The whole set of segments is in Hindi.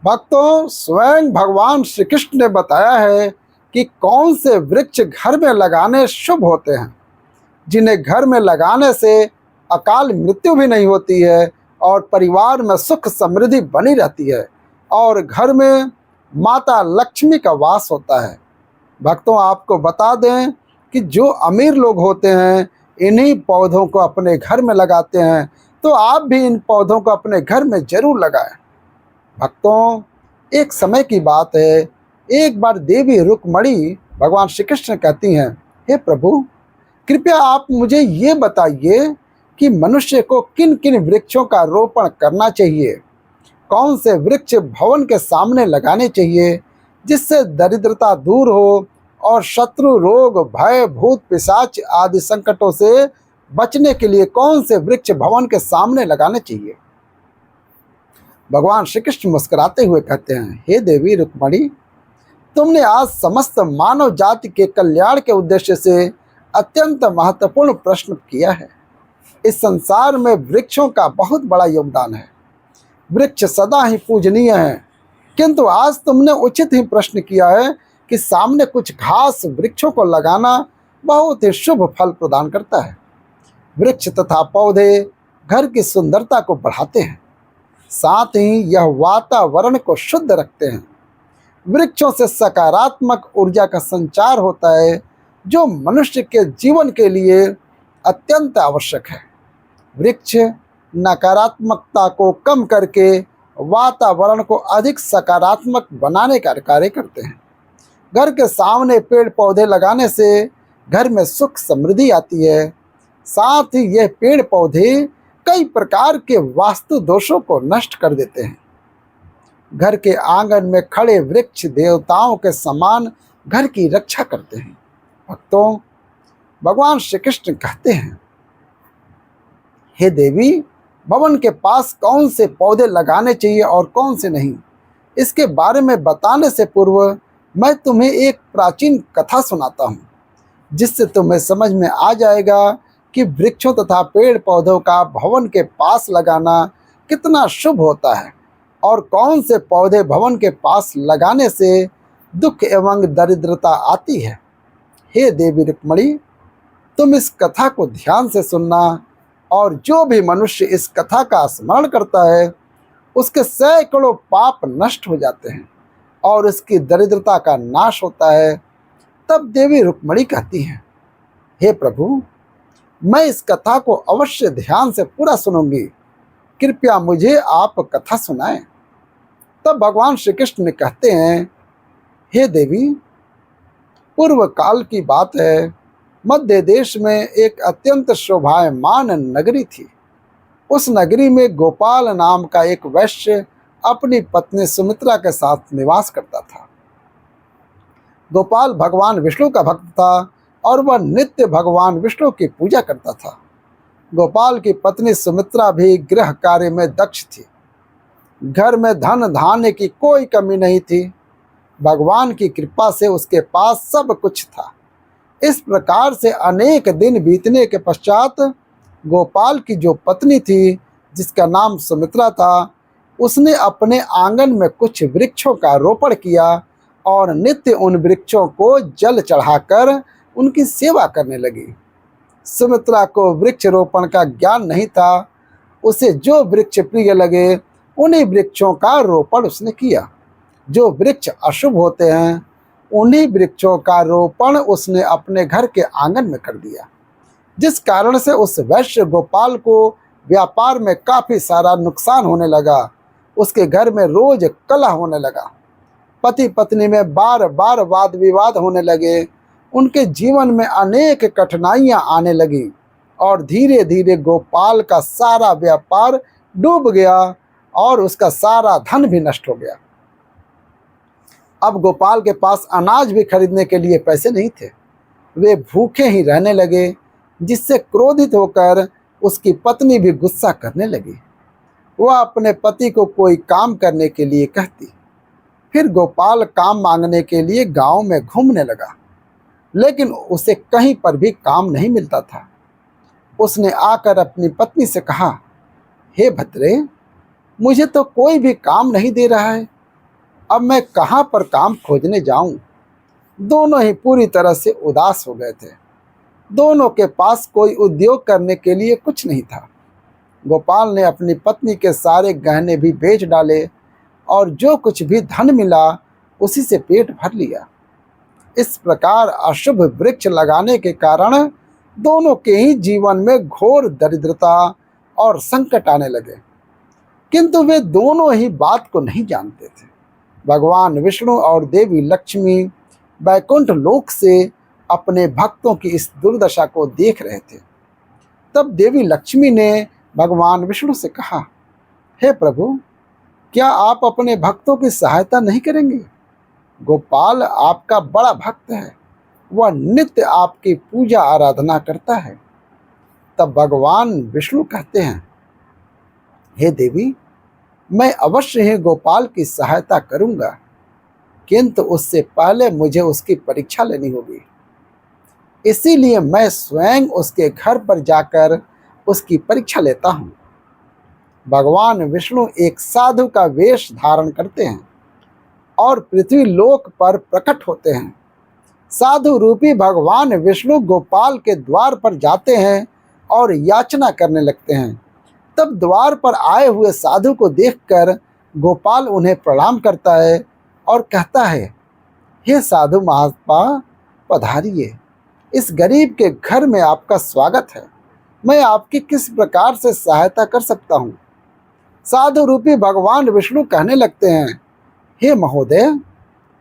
भक्तों, स्वयं भगवान श्री कृष्ण ने बताया है कि कौन से वृक्ष घर में लगाने शुभ होते हैं, जिन्हें घर में लगाने से अकाल मृत्यु भी नहीं होती है और परिवार में सुख समृद्धि बनी रहती है और घर में माता लक्ष्मी का वास होता है। भक्तों, आपको बता दें कि जो अमीर लोग होते हैं इन्हीं पौधों को अपने घर में लगाते हैं, तो आप भी इन पौधों को अपने घर में जरूर लगाएं। भक्तों, एक समय की बात है, एक बार देवी रुक्मणी भगवान श्री कृष्ण कहती हैं, हे प्रभु, कृपया आप मुझे ये बताइए कि मनुष्य को किन किन वृक्षों का रोपण करना चाहिए, कौन से वृक्ष भवन के सामने लगाने चाहिए जिससे दरिद्रता दूर हो और शत्रु रोग भय भूत पिशाच आदि संकटों से बचने के लिए कौन से वृक्ष भवन के सामने लगाने चाहिए। भगवान श्री कृष्ण मुस्कुराते हुए कहते हैं, हे देवी रुक्मणी, तुमने आज समस्त मानव जाति के कल्याण के उद्देश्य से अत्यंत महत्वपूर्ण प्रश्न किया है। इस संसार में वृक्षों का बहुत बड़ा योगदान है। वृक्ष सदा ही पूजनीय हैं, किंतु आज तुमने उचित ही प्रश्न किया है कि सामने कुछ घास वृक्षों को लगाना बहुत ही शुभ फल प्रदान करता है। वृक्ष तथा पौधे घर की सुंदरता को बढ़ाते हैं, साथ ही यह वातावरण को शुद्ध रखते हैं। वृक्षों से सकारात्मक ऊर्जा का संचार होता है, जो मनुष्य के जीवन के लिए अत्यंत आवश्यक है। वृक्ष नकारात्मकता को कम करके वातावरण को अधिक सकारात्मक बनाने का कार्य करते हैं। घर के सामने पेड़ पौधे लगाने से घर में सुख समृद्धि आती है। साथ ही यह पेड़ पौधे कई प्रकार के वास्तु दोषों को नष्ट कर देते हैं। घर के आंगन में खड़े वृक्ष देवताओं के समान घर की रक्षा करते हैं। भक्तों, भगवान श्री कृष्ण कहते हैं, हे देवी, भवन के पास कौन से पौधे लगाने चाहिए और कौन से नहीं, इसके बारे में बताने से पूर्व मैं तुम्हें एक प्राचीन कथा सुनाता हूँ, जिससे तुम्हें समझ में आ जाएगा कि वृक्षों तथा पेड़ पौधों का भवन के पास लगाना कितना शुभ होता है और कौन से पौधे भवन के पास लगाने से दुख एवं दरिद्रता आती है। हे देवी रुक्मणी, तुम इस कथा को ध्यान से सुनना, और जो भी मनुष्य इस कथा का स्मरण करता है उसके सैकड़ों पाप नष्ट हो जाते हैं और उसकी दरिद्रता का नाश होता है। तब देवी रुक्मणी कहती हैं, हे प्रभु, मैं इस कथा को अवश्य ध्यान से पूरा सुनूंगी, कृपया मुझे आप कथा सुनाएं। तब भगवान श्री कृष्ण कहते हैं, हे देवी, पूर्व काल की बात है, मध्य देश में एक अत्यंत शोभायमान नगरी थी। उस नगरी में गोपाल नाम का एक वैश्य अपनी पत्नी सुमित्रा के साथ निवास करता था। गोपाल भगवान विष्णु का भक्त था और वह नित्य भगवान विष्णु की पूजा करता था। गोपाल की पत्नी सुमित्रा भी गृह कार्य में दक्ष थी। घर में धन धान्य की कोई कमी नहीं थी। भगवान की कृपा से उसके पास सब कुछ था। इस प्रकार से अनेक दिन बीतने के पश्चात गोपाल की जो पत्नी थी, जिसका नाम सुमित्रा था, उसने अपने आंगन में कुछ वृक्षों का रोपण किया और नित्य उन वृक्षों को जल चढ़ाकर उनकी सेवा करने लगी। सुमित्रा को वृक्ष रोपण का ज्ञान नहीं था। उसे जो वृक्ष प्रिय लगे उन्हीं वृक्षों का रोपण उसने किया। जो वृक्ष अशुभ होते हैं उन्हीं वृक्षों का रोपण उसने अपने घर के आंगन में कर दिया, जिस कारण से उस वैश्य गोपाल को व्यापार में काफी सारा नुकसान होने लगा। उसके घर में रोज कलह होने लगा। पति पत्नी में बार बार वाद विवाद होने लगे। उनके जीवन में अनेक कठिनाइयां आने लगी और धीरे धीरे गोपाल का सारा व्यापार डूब गया और उसका सारा धन भी नष्ट हो गया। अब गोपाल के पास अनाज भी खरीदने के लिए पैसे नहीं थे। वे भूखे ही रहने लगे, जिससे क्रोधित होकर उसकी पत्नी भी गुस्सा करने लगी। वह अपने पति को कोई काम करने के लिए कहती। फिर गोपाल काम मांगने के लिए गांव में घूमने लगा, लेकिन उसे कहीं पर भी काम नहीं मिलता था। उसने आकर अपनी पत्नी से कहा, हे भद्रे, मुझे तो कोई भी काम नहीं दे रहा है अब मैं कहाँ पर काम खोजने जाऊं? दोनों ही पूरी तरह से उदास हो गए थे। दोनों के पास कोई उद्योग करने के लिए कुछ नहीं था। गोपाल ने अपनी पत्नी के सारे गहने भी बेच डाले और जो कुछ भी धन मिला उसी से पेट भर लिया। इस प्रकार अशुभ वृक्ष लगाने के कारण दोनों के ही जीवन में घोर दरिद्रता और संकट आने लगे, किंतु वे दोनों ही बात को नहीं जानते थे। भगवान विष्णु और देवी लक्ष्मी वैकुंठ लोक से अपने भक्तों की इस दुर्दशा को देख रहे थे। तब देवी लक्ष्मी ने भगवान विष्णु से कहा, हे प्रभु, क्या आप अपने भक्तों की सहायता नहीं करेंगे? गोपाल आपका बड़ा भक्त है, वह नित्य आपकी पूजा आराधना करता है। तब भगवान विष्णु कहते हैं, हे देवी, मैं अवश्य ही गोपाल की सहायता करूंगा, किंतु उससे पहले मुझे उसकी परीक्षा लेनी होगी। इसीलिए मैं स्वयं उसके घर पर जाकर उसकी परीक्षा लेता हूँ। भगवान विष्णु एक साधु का वेश धारण करते हैं और पृथ्वी लोक पर प्रकट होते हैं। साधु रूपी भगवान विष्णु गोपाल के द्वार पर जाते हैं और याचना करने लगते हैं। तब द्वार पर आए हुए साधु को देखकर गोपाल उन्हें प्रणाम करता है और कहता है, हे साधु महात्मा, पधारिए, इस गरीब के घर में आपका स्वागत है। मैं आपकी किस प्रकार से सहायता कर सकता हूँ? साधु रूपी भगवान विष्णु कहने लगते हैं, हे महोदय,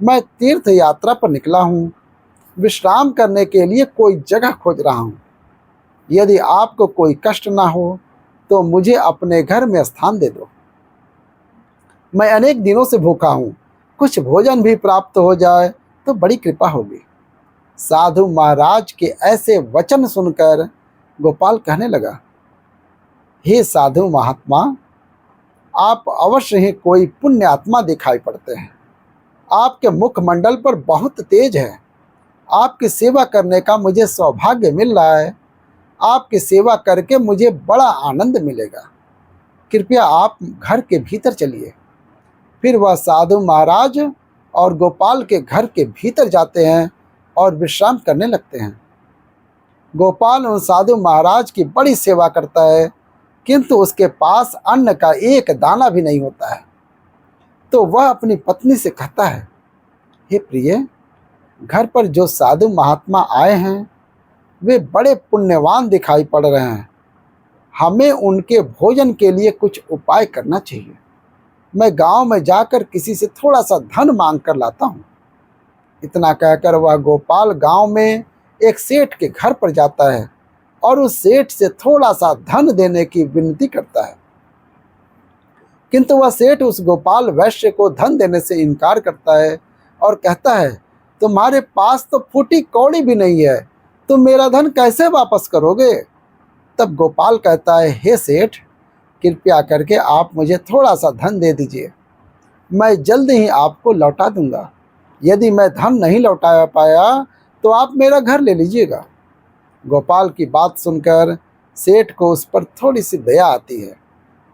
मैं तीर्थ यात्रा पर निकला हूँ, विश्राम करने के लिए कोई जगह खोज रहा हूँ। यदि आपको कोई कष्ट ना हो तो मुझे अपने घर में स्थान दे दो। मैं अनेक दिनों से भूखा हूँ, कुछ भोजन भी प्राप्त हो जाए तो बड़ी कृपा होगी। साधु महाराज के ऐसे वचन सुनकर गोपाल कहने लगा, हे साधु महात्मा, आप अवश्य ही कोई पुण्य आत्मा दिखाई पड़ते हैं। आपके मुखमंडल पर बहुत तेज है। आपकी सेवा करने का मुझे सौभाग्य मिल रहा है। आपकी सेवा करके मुझे बड़ा आनंद मिलेगा। कृपया आप घर के भीतर चलिए। फिर वह साधु महाराज और गोपाल के घर के भीतर जाते हैं और विश्राम करने लगते हैं। गोपाल उन साधु महाराज की बड़ी सेवा करता है, किंतु उसके पास अन्न का एक दाना भी नहीं होता है। तो वह अपनी पत्नी से कहता है, हे प्रिय, घर पर जो साधु महात्मा आए हैं वे बड़े पुण्यवान दिखाई पड़ रहे हैं। हमें उनके भोजन के लिए कुछ उपाय करना चाहिए। मैं गांव में जाकर किसी से थोड़ा सा धन मांग कर लाता हूँ। इतना कहकर वह गोपाल गांव में एक सेठ के घर पर जाता है और उस सेठ से थोड़ा सा धन देने की विनती करता है, किंतु वह सेठ उस गोपाल वैश्य को धन देने से इनकार करता है और कहता है, तुम्हारे पास तो फूटी कौड़ी भी नहीं है, तुम मेरा धन कैसे वापस करोगे? तब गोपाल कहता है, हे सेठ, कृपया करके आप मुझे थोड़ा सा धन दे दीजिए, मैं जल्द ही आपको लौटा दूंगा। यदि मैं धन नहीं लौटा पाया तो आप मेरा घर ले लीजिएगा। गोपाल की बात सुनकर सेठ को उस पर थोड़ी सी दया आती है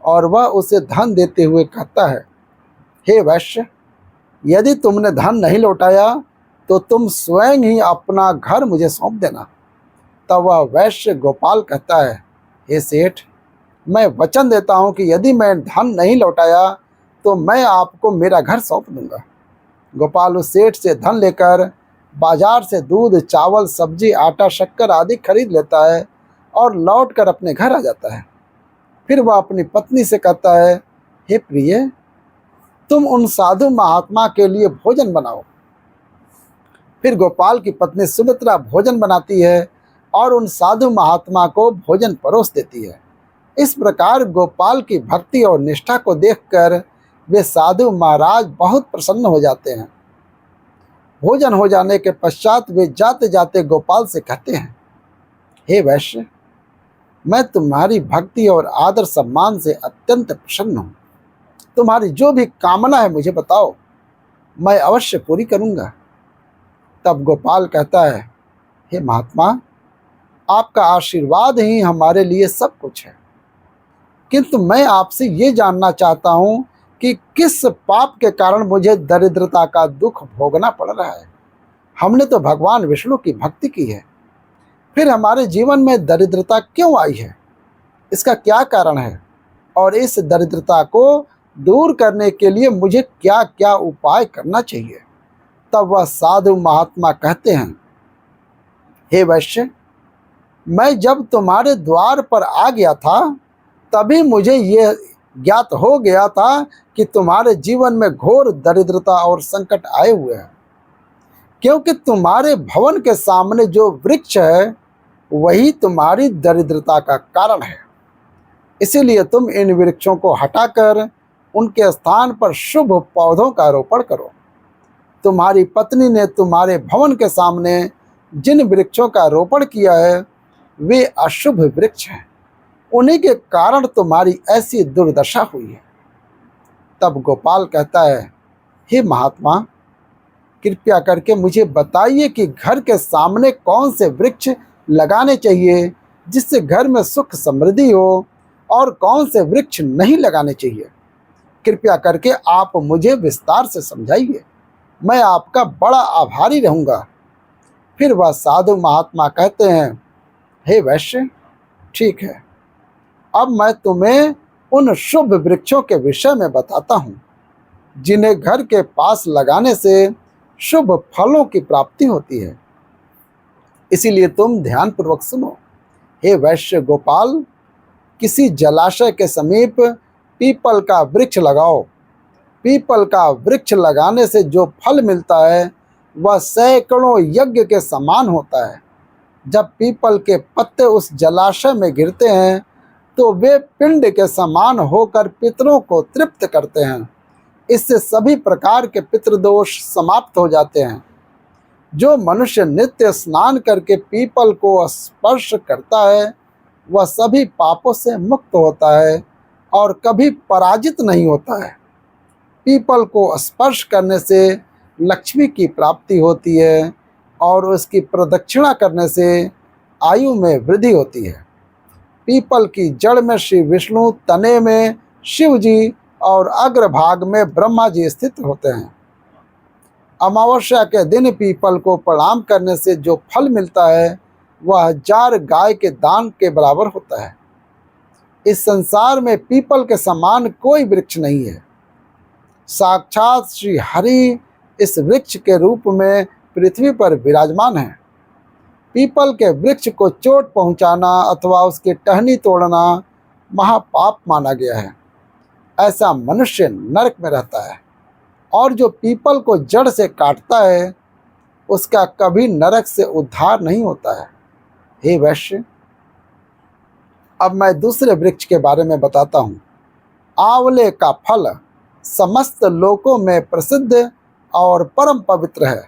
और वह उसे धन देते हुए कहता है, हे वैश्य, यदि तुमने धन नहीं लौटाया तो तुम स्वयं ही अपना घर मुझे सौंप देना। तब वह वैश्य गोपाल कहता है, हे सेठ, मैं वचन देता हूँ कि यदि मैं धन नहीं लौटाया तो मैं आपको मेरा घर सौंप दूंगा। गोपाल उस सेठ से धन लेकर बाजार से दूध, चावल, सब्जी, आटा, शक्कर आदि खरीद लेता है और लौटकर अपने घर आ जाता है। फिर वह अपनी पत्नी से कहता है, हे प्रिय, तुम उन साधु महात्मा के लिए भोजन बनाओ। फिर गोपाल की पत्नी सुमित्रा भोजन बनाती है और उन साधु महात्मा को भोजन परोस देती है। इस प्रकार गोपाल की भक्ति और निष्ठा को देखकर वे साधु महाराज बहुत प्रसन्न हो जाते हैं। भोजन हो जाने के पश्चात वे जाते जाते गोपाल से कहते हैं, हे वैश्य, मैं तुम्हारी भक्ति और आदर सम्मान से अत्यंत प्रसन्न हूँ। तुम्हारी जो भी कामना है मुझे बताओ, मैं अवश्य पूरी करूँगा। तब गोपाल कहता है, हे महात्मा, आपका आशीर्वाद ही हमारे लिए सब कुछ है, किंतु मैं आपसे ये जानना चाहता हूँ कि किस पाप के कारण मुझे दरिद्रता का दुख भोगना पड़ रहा है। हमने तो भगवान विष्णु की भक्ति की है, फिर हमारे जीवन में दरिद्रता क्यों आई है? इसका क्या कारण है? और इस दरिद्रता को दूर करने के लिए मुझे क्या क्या उपाय करना चाहिए? तब वह साधु महात्मा कहते हैं, हे वैश्य, मैं जब तुम्हारे द्वार पर आ गया था तभी मुझे ये ज्ञात हो गया था कि तुम्हारे जीवन में घोर दरिद्रता और संकट आए हुए हैं, क्योंकि तुम्हारे भवन के सामने जो वृक्ष है वही तुम्हारी दरिद्रता का कारण है। इसीलिए तुम इन वृक्षों को हटाकर उनके स्थान पर शुभ पौधों का रोपण करो। तुम्हारी पत्नी ने तुम्हारे भवन के सामने जिन वृक्षों का रोपण किया है वे अशुभ वृक्ष हैं, उन्हीं के कारण तुम्हारी ऐसी दुर्दशा हुई है। तब गोपाल कहता है, हे महात्मा, कृपया करके मुझे बताइए कि घर के सामने कौन से वृक्ष लगाने चाहिए जिससे घर में सुख समृद्धि हो, और कौन से वृक्ष नहीं लगाने चाहिए। कृपया करके आप मुझे विस्तार से समझाइए, मैं आपका बड़ा आभारी रहूँगा। फिर वह साधु महात्मा कहते हैं, हे वैश्य, ठीक है, अब मैं तुम्हें उन शुभ वृक्षों के विषय में बताता हूँ जिन्हें घर के पास लगाने से शुभ फलों की प्राप्ति होती है। इसीलिए तुम ध्यानपूर्वक सुनो। हे वैश्य गोपाल, किसी जलाशय के समीप पीपल का वृक्ष लगाओ। पीपल का वृक्ष लगाने से जो फल मिलता है वह सैकड़ों यज्ञ के समान होता है। जब पीपल के पत्ते उस जलाशय में गिरते हैं तो वे पिंड के समान होकर पितरों को तृप्त करते हैं। इससे सभी प्रकार के पितृदोष समाप्त हो जाते हैं। जो मनुष्य नित्य स्नान करके पीपल को स्पर्श करता है वह सभी पापों से मुक्त होता है और कभी पराजित नहीं होता है। पीपल को स्पर्श करने से लक्ष्मी की प्राप्ति होती है और उसकी प्रदक्षिणा करने से आयु में वृद्धि होती है। पीपल की जड़ में श्री विष्णु, तने में शिव जी और अग्रभाग में ब्रह्मा जी स्थित होते हैं। अमावस्या के दिन पीपल को प्रणाम करने से जो फल मिलता है वह 1000 गाय के दान के बराबर होता है। इस संसार में पीपल के समान कोई वृक्ष नहीं है। साक्षात श्री हरि इस वृक्ष के रूप में पृथ्वी पर विराजमान है। पीपल के वृक्ष को चोट पहुंचाना अथवा उसकी टहनी तोड़ना महापाप माना गया है। ऐसा मनुष्य नरक में रहता है, और जो पीपल को जड़ से काटता है उसका कभी नरक से उद्धार नहीं होता है। हे वैश्य, अब मैं दूसरे वृक्ष के बारे में बताता हूँ। आंवले का फल समस्त लोकों में प्रसिद्ध और परम पवित्र है।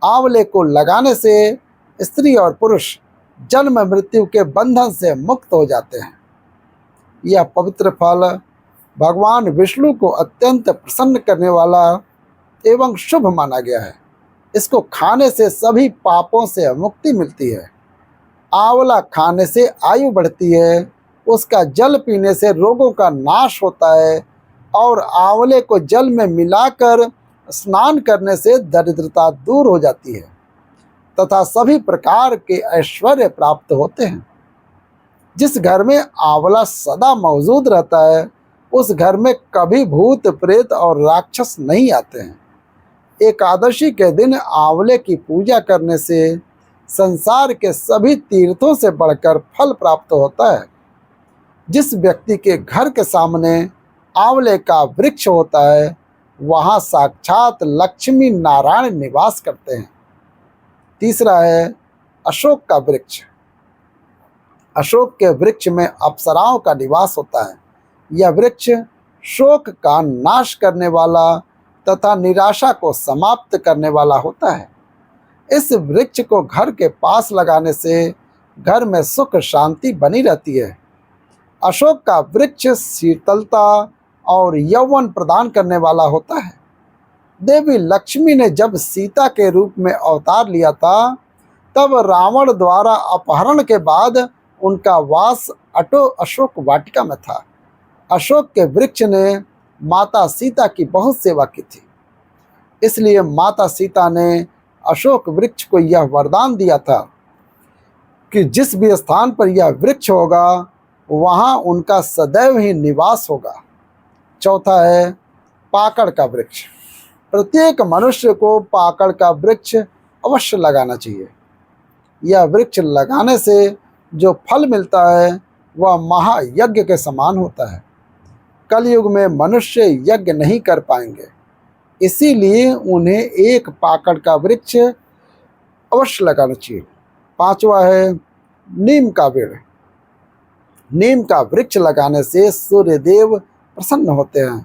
आंवले को लगाने से स्त्री और पुरुष जन्म मृत्यु के बंधन से मुक्त हो जाते हैं। यह पवित्र फल भगवान विष्णु को अत्यंत प्रसन्न करने वाला एवं शुभ माना गया है। इसको खाने से सभी पापों से मुक्ति मिलती है। आंवला खाने से आयु बढ़ती है, उसका जल पीने से रोगों का नाश होता है, और आंवले को जल में मिलाकर स्नान करने से दरिद्रता दूर हो जाती है तथा सभी प्रकार के ऐश्वर्य प्राप्त होते हैं। जिस घर में आंवला सदा मौजूद रहता है उस घर में कभी भूत प्रेत और राक्षस नहीं आते हैं। एकादशी के दिन आंवले की पूजा करने से संसार के सभी तीर्थों से बढ़कर फल प्राप्त होता है। जिस व्यक्ति के घर के सामने आंवले का वृक्ष होता है वहाँ साक्षात लक्ष्मी नारायण निवास करते हैं। तीसरा है अशोक का वृक्ष। अशोक के वृक्ष में अप्सराओं का निवास होता है। यह वृक्ष शोक का नाश करने वाला तथा निराशा को समाप्त करने वाला होता है। इस वृक्ष को घर के पास लगाने से घर में सुख शांति बनी रहती है। अशोक का वृक्ष शीतलता और यौवन प्रदान करने वाला होता है। देवी लक्ष्मी ने जब सीता के रूप में अवतार लिया था तब रावण द्वारा अपहरण के बाद उनका वास अशोक वाटिका में था। अशोक के वृक्ष ने माता सीता की बहुत सेवा की थी। इसलिए माता सीता ने अशोक वृक्ष को यह वरदान दिया था कि जिस भी स्थान पर यह वृक्ष होगा वहाँ उनका सदैव ही निवास होगा। चौथा है पाकड़ का वृक्ष। प्रत्येक मनुष्य को पाकड़ का वृक्ष अवश्य लगाना चाहिए। यह वृक्ष लगाने से जो फल मिलता है वह महायज्ञ के समान होता है। कलयुग में मनुष्य यज्ञ नहीं कर पाएंगे, इसीलिए उन्हें एक पाकड़ का वृक्ष अवश्य लगाना चाहिए। पांचवा है नीम का पेड़। नीम का वृक्ष लगाने से सूर्यदेव प्रसन्न होते हैं।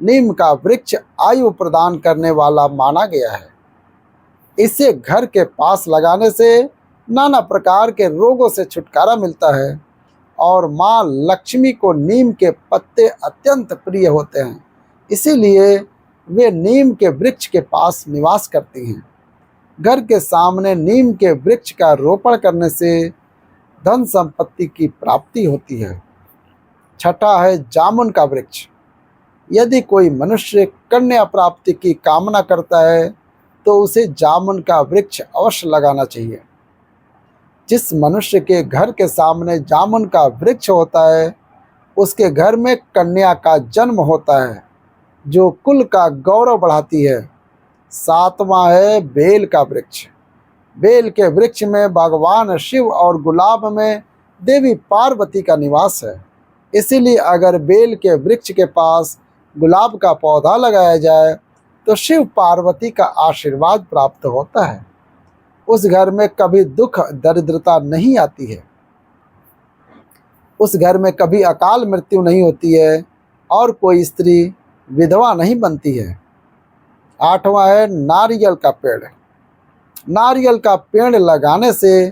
नीम का वृक्ष आयु प्रदान करने वाला माना गया है। इसे घर के पास लगाने से नाना प्रकार के रोगों से छुटकारा मिलता है और माँ लक्ष्मी को नीम के पत्ते अत्यंत प्रिय होते हैं, इसीलिए वे नीम के वृक्ष के पास निवास करती हैं। घर के सामने नीम के वृक्ष का रोपण करने से धन संपत्ति की प्राप्ति होती है। छठा है जामुन का वृक्ष। यदि कोई मनुष्य कन्या प्राप्ति की कामना करता है तो उसे जामुन का वृक्ष अवश्य लगाना चाहिए। जिस मनुष्य के घर के सामने जामुन का वृक्ष होता है उसके घर में कन्या का जन्म होता है, जो कुल का गौरव बढ़ाती है। सातवां है बेल का वृक्ष। बेल के वृक्ष में भगवान शिव और गुलाब में देवी पार्वती का निवास है, इसीलिए अगर बेल के वृक्ष के पास गुलाब का पौधा लगाया जाए तो शिव पार्वती का आशीर्वाद प्राप्त होता है। उस घर में कभी दुख दरिद्रता नहीं आती है, उस घर में कभी अकाल मृत्यु नहीं होती है और कोई स्त्री विधवा नहीं बनती है। आठवां है नारियल का पेड़। नारियल का पेड़ लगाने से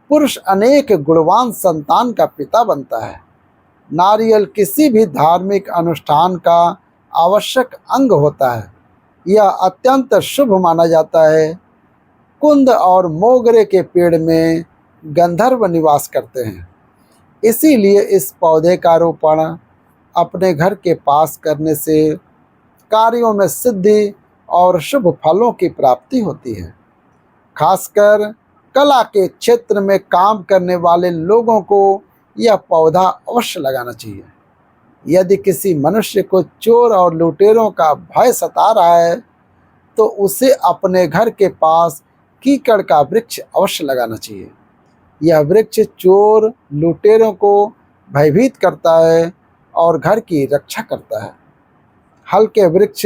पुरुष अनेक गुणवान संतान का पिता बनता है। नारियल किसी भी धार्मिक अनुष्ठान का आवश्यक अंग होता है। यह अत्यंत शुभ माना जाता है। कुंद और मोगरे के पेड़ में गंधर्व निवास करते हैं, इसीलिए इस पौधे का रोपण अपने घर के पास करने से कार्यों में सिद्धि और शुभ फलों की प्राप्ति होती है। खासकर कला के क्षेत्र में काम करने वाले लोगों को यह पौधा अवश्य लगाना चाहिए। यदि किसी मनुष्य को चोर और लुटेरों का भय सता रहा है तो उसे अपने घर के पास कीकड़ का वृक्ष अवश्य लगाना चाहिए। यह वृक्ष चोर लुटेरों को भयभीत करता है और घर की रक्षा करता है। हल्के वृक्ष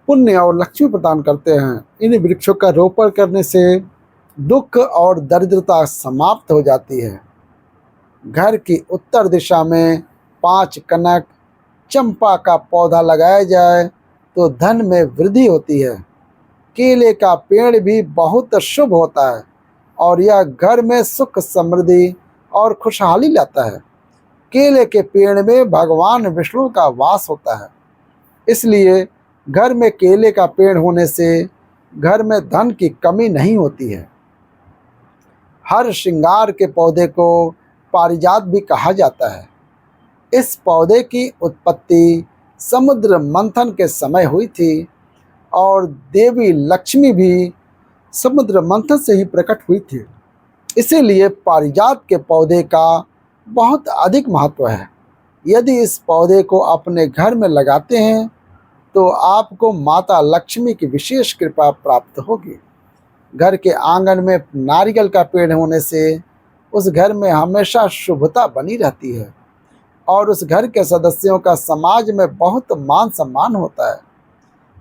पुण्य और लक्ष्मी प्रदान करते हैं। इन वृक्षों का रोपण करने से दुख और दरिद्रता समाप्त हो जाती है। घर की उत्तर दिशा में 5 कनक चंपा का पौधा लगाया जाए तो धन में वृद्धि होती है। केले का पेड़ भी बहुत शुभ होता है और यह घर में सुख समृद्धि और खुशहाली लाता है। केले के पेड़ में भगवान विष्णु का वास होता है, इसलिए घर में केले का पेड़ होने से घर में धन की कमी नहीं होती है। हर श्रृंगार के पौधे को पारिजात भी कहा जाता है। इस पौधे की उत्पत्ति समुद्र मंथन के समय हुई थी और देवी लक्ष्मी भी समुद्र मंथन से ही प्रकट हुई थी, इसीलिए पारिजात के पौधे का बहुत अधिक महत्व है। यदि इस पौधे को अपने घर में लगाते हैं तो आपको माता लक्ष्मी की विशेष कृपा प्राप्त होगी। घर के आंगन में नारियल का पेड़ होने से उस घर में हमेशा शुभता बनी रहती है और उस घर के सदस्यों का समाज में बहुत मान सम्मान होता है।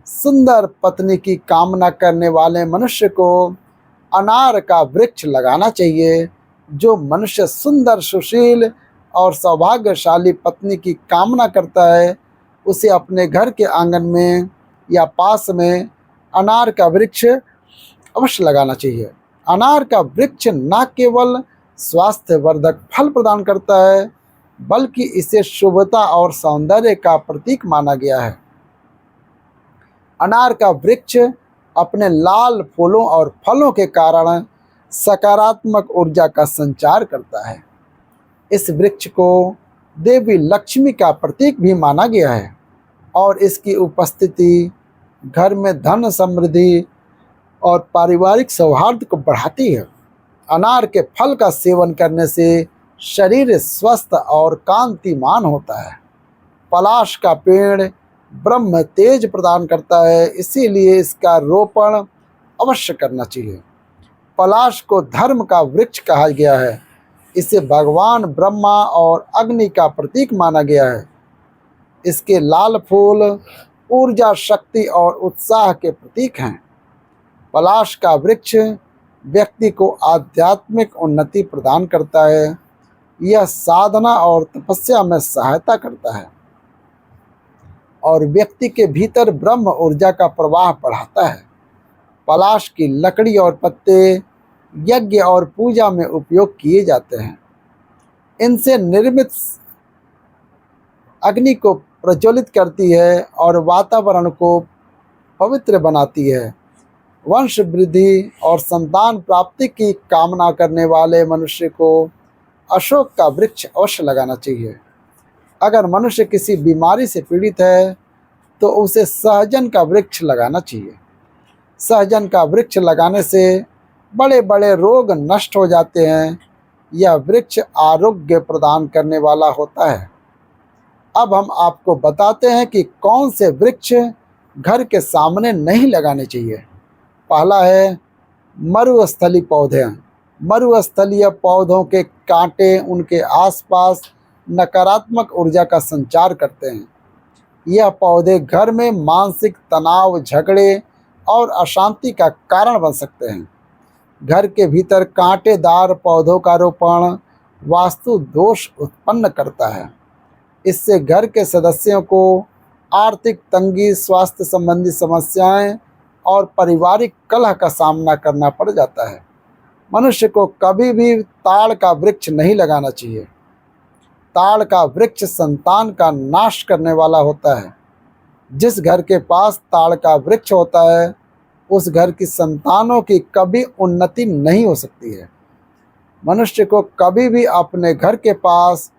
सुंदर पत्नी की कामना करने वाले मनुष्य को अनार का वृक्ष लगाना चाहिए। जो मनुष्य सुंदर, सुशील और सौभाग्यशाली पत्नी की कामना करता है उसे अपने घर के आंगन में या पास में अनार का वृक्ष अवश्य लगाना चाहिए। अनार का वृक्ष न केवल स्वास्थ्यवर्धक फल प्रदान करता है बल्कि इसे शुभता और सौंदर्य का प्रतीक माना गया है। अनार का वृक्ष अपने लाल फूलों और फलों के कारण सकारात्मक ऊर्जा का संचार करता है। इस वृक्ष को देवी लक्ष्मी का प्रतीक भी माना गया है। और इसकी उपस्थिति घर में धन समृद्धि और पारिवारिक सौहार्द को बढ़ाती है। अनार के फल का सेवन करने से शरीर स्वस्थ और कांतिमान होता है। पलाश का पेड़ ब्रह्म तेज प्रदान करता है, इसीलिए इसका रोपण अवश्य करना चाहिए। पलाश को धर्म का वृक्ष कहा गया है। इसे भगवान ब्रह्मा और अग्नि का प्रतीक माना गया है। इसके लाल फूल ऊर्जा, शक्ति और उत्साह के प्रतीक हैं। पलाश का वृक्ष व्यक्ति को आध्यात्मिक उन्नति प्रदान करता है। यह साधना और तपस्या में सहायता करता है और व्यक्ति के भीतर ब्रह्म ऊर्जा का प्रवाह बढ़ाता है। पलाश की लकड़ी और पत्ते यज्ञ और पूजा में उपयोग किए जाते हैं। इनसे निर्मित अग्नि को प्रज्वलित करती है और वातावरण को पवित्र बनाती है। वंश वृद्धि और संतान प्राप्ति की कामना करने वाले मनुष्य को अशोक का वृक्ष अवश्य लगाना चाहिए। अगर मनुष्य किसी बीमारी से पीड़ित है तो उसे सहजन का वृक्ष लगाना चाहिए। सहजन का वृक्ष लगाने से बड़े बड़े रोग नष्ट हो जाते हैं। यह वृक्ष आरोग्य प्रदान करने वाला होता है। अब हम आपको बताते हैं कि कौन से वृक्ष घर के सामने नहीं लगाने चाहिए। पहला है मरुस्थलीय पौधे। मरुस्थलीय पौधों के कांटे उनके आसपास नकारात्मक ऊर्जा का संचार करते हैं। यह पौधे घर में मानसिक तनाव, झगड़े और अशांति का कारण बन सकते हैं। घर के भीतर कांटेदार पौधों का रोपण वास्तु दोष उत्पन्न करता है। इससे घर के सदस्यों को आर्थिक तंगी, स्वास्थ्य संबंधी समस्याएं और पारिवारिक कलह का सामना करना पड़ जाता है। मनुष्य को कभी भी ताड़ का वृक्ष नहीं लगाना चाहिए। ताड़ का वृक्ष संतान का नाश करने वाला होता है। जिस घर के पास ताड़ का वृक्ष होता है उस घर की संतानों की कभी उन्नति नहीं हो सकती है। मनुष्य को कभी भी अपने घर के पास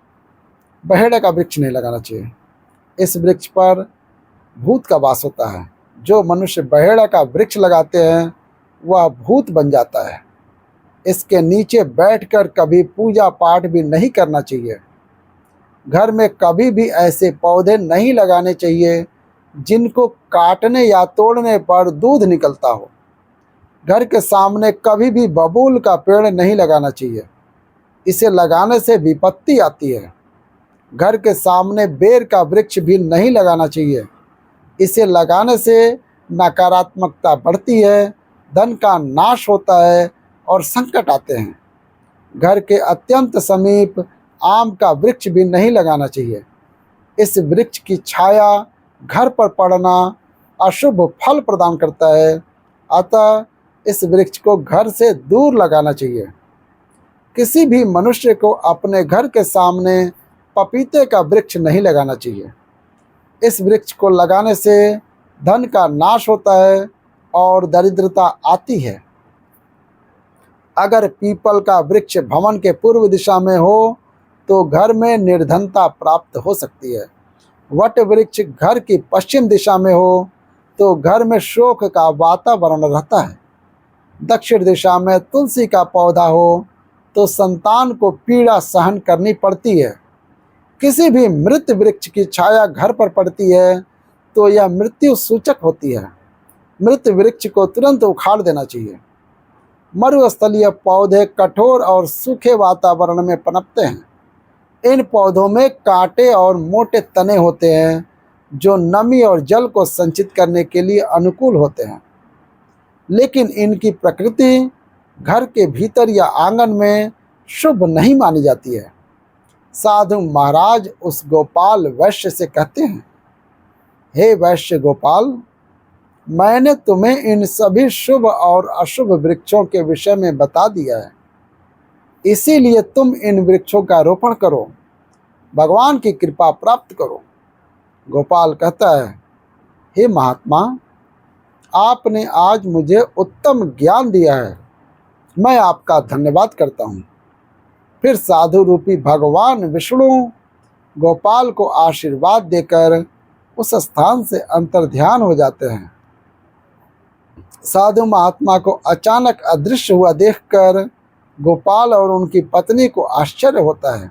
बहेड़े का वृक्ष नहीं लगाना चाहिए। इस वृक्ष पर भूत का वास होता है। जो मनुष्य बहेड़ा का वृक्ष लगाते हैं वह भूत बन जाता है। इसके नीचे बैठकर कभी पूजा पाठ भी नहीं करना चाहिए। घर में कभी भी ऐसे पौधे नहीं लगाने चाहिए जिनको काटने या तोड़ने पर दूध निकलता हो। घर के सामने कभी भी बबूल का पेड़ नहीं लगाना चाहिए। इसे लगाने से विपत्ति आती है। घर के सामने बेर का वृक्ष भी नहीं लगाना चाहिए। इसे लगाने से नकारात्मकता बढ़ती है, धन का नाश होता है और संकट आते हैं। घर के अत्यंत समीप आम का वृक्ष भी नहीं लगाना चाहिए। इस वृक्ष की छाया घर पर पड़ना अशुभ फल प्रदान करता है, अतः इस वृक्ष को घर से दूर लगाना चाहिए। किसी भी मनुष्य को अपने घर के सामने पपीते का वृक्ष नहीं लगाना चाहिए। इस वृक्ष को लगाने से धन का नाश होता है और दरिद्रता आती है। अगर पीपल का वृक्ष भवन के पूर्व दिशा में हो तो घर में निर्धनता प्राप्त हो सकती है। वट वृक्ष घर की पश्चिम दिशा में हो तो घर में शोक का वातावरण रहता है। दक्षिण दिशा में तुलसी का पौधा हो तो संतान को पीड़ा सहन करनी पड़ती है। किसी भी मृत वृक्ष की छाया घर पर पड़ती है तो यह मृत्यु सूचक होती है। मृत वृक्ष को तुरंत उखाड़ देना चाहिए। मरुस्थलीय पौधे कठोर और सूखे वातावरण में पनपते हैं। इन पौधों में कांटे और मोटे तने होते हैं जो नमी और जल को संचित करने के लिए अनुकूल होते हैं, लेकिन इनकी प्रकृति घर के भीतर या आंगन में शुभ नहीं मानी जाती है। साधु महाराज उस गोपाल वैश्य से कहते हैं, हे वैश्य गोपाल, मैंने तुम्हें इन सभी शुभ और अशुभ वृक्षों के विषय में बता दिया है, इसीलिए तुम इन वृक्षों का रोपण करो, भगवान की कृपा प्राप्त करो। गोपाल कहता है, हे महात्मा, आपने आज मुझे उत्तम ज्ञान दिया है, मैं आपका धन्यवाद करता हूँ। फिर साधु रूपी भगवान विष्णु गोपाल को आशीर्वाद देकर उस स्थान से अंतर्ध्यान हो जाते हैं। साधु महात्मा को अचानक अदृश्य हुआ देखकर गोपाल और उनकी पत्नी को आश्चर्य होता है।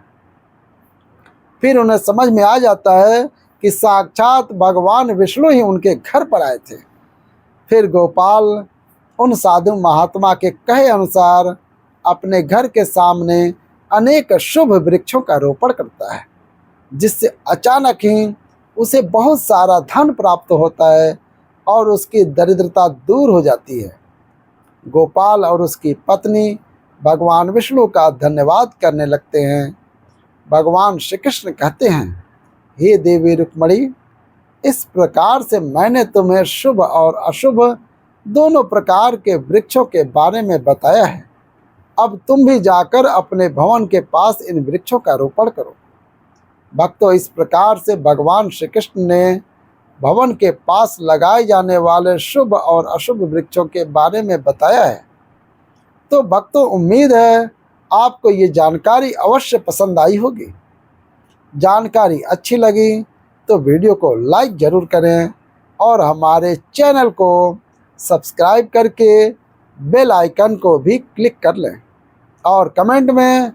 फिर उन्हें समझ में आ जाता है कि साक्षात भगवान विष्णु ही उनके घर पर आए थे। फिर गोपाल उन साधु महात्मा के कहे अनुसार अपने घर के सामने अनेक शुभ वृक्षों का रोपण करता है, जिससे अचानक ही उसे बहुत सारा धन प्राप्त होता है और उसकी दरिद्रता दूर हो जाती है। गोपाल और उसकी पत्नी भगवान विष्णु का धन्यवाद करने लगते हैं। भगवान श्री कृष्ण कहते हैं, हे देवी रुक्मणी, इस प्रकार से मैंने तुम्हें शुभ और अशुभ दोनों प्रकार के वृक्षों के बारे में बताया है। अब तुम भी जाकर अपने भवन के पास इन वृक्षों का रोपण करो। भक्तों, इस प्रकार से भगवान श्री कृष्ण ने भवन के पास लगाए जाने वाले शुभ और अशुभ वृक्षों के बारे में बताया है। तो भक्तों, उम्मीद है आपको ये जानकारी अवश्य पसंद आई होगी। जानकारी अच्छी लगी तो वीडियो को लाइक ज़रूर करें और हमारे चैनल को सब्सक्राइब करके बेल आइकन को भी क्लिक कर लें और कमेंट में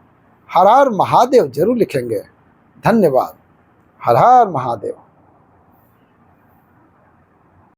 हर हर महादेव जरूर लिखेंगे। धन्यवाद। हर हर महादेव।